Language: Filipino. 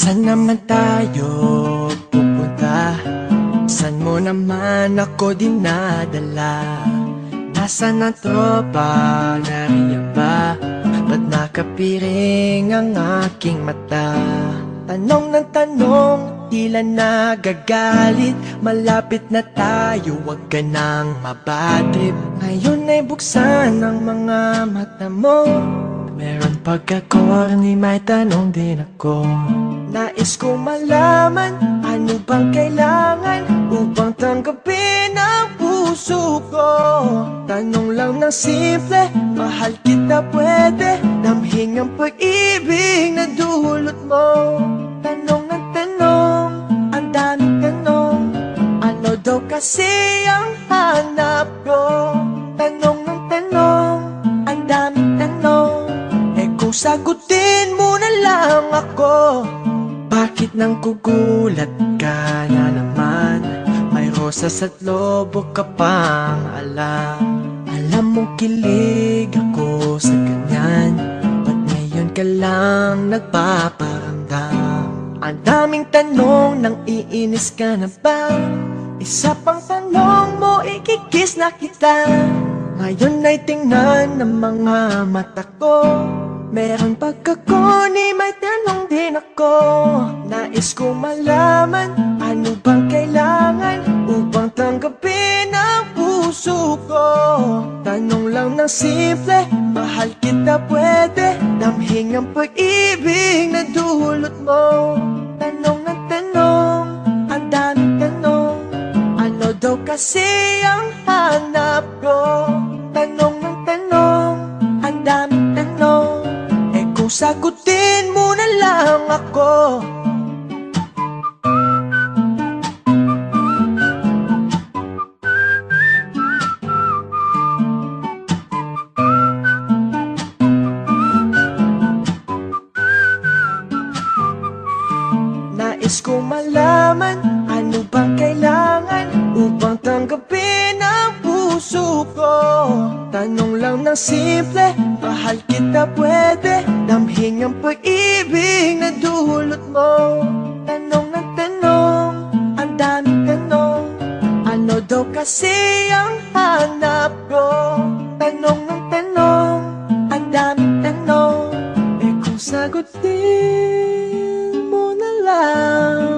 Saan naman tayo pupunta? Saan mo naman ako dinadala? Nasaan ang tropa? Nariyan ba? Ba't nakapiring ang aking mata? Tanong ng tanong, tila nagagalit. Malapit na tayo, wag ka nang mabadrip. Ngayon ay buksan ang mga mata mo. Meron pagka-corny, may tanong din ako. Nais ko malaman, ano bang kailangan upang tanggapin ang puso ko? Tanong lang ng simple, mahal kita pwede damhin ang pag-ibig na dulot mo. Tanong ng tanong, ang daming tanong, ano daw kasi ang hanap ko? Tanong ng tanong, ang daming tanong, kung sagutin mo na lang ako. Bakit nang gugulat ka na naman? May rosas at lobo ka pang alam. Alam mong kilig ako sa ganyan, ba't ngayon ka lang nagpaparamdam? Ang daming tanong, nang iinis ka na ba? Isa pang tanong mo, ikikiss na kita. Ngayon ay tingnan ng mga mata ko. Meron pagkakoni, may tanong din ako. Nais ko malaman, ano bang kailangan upang tanggapin ang puso ko? Tanong lang ng simple, mahal kita pwede damhin ang pag-ibig na dulot mo. Tanong ng tanong, ang daming tanong, ano daw kasi ang hanap ko? Tanong ng tanong, ang daming tanong, kung sagutin mo na lang ako. Nais ko malaman, ano bang kailangan upang tanggapin ang puso ko? Tanong lang ng simple, mahal kita pwede damhin ang pag-ibig na dulot mo. Tanong ng tanong, ang daming tanong, ano daw kasi ang hanap ko? Tanong ng tanong, ang daming tanong, kung sagutin mo na lang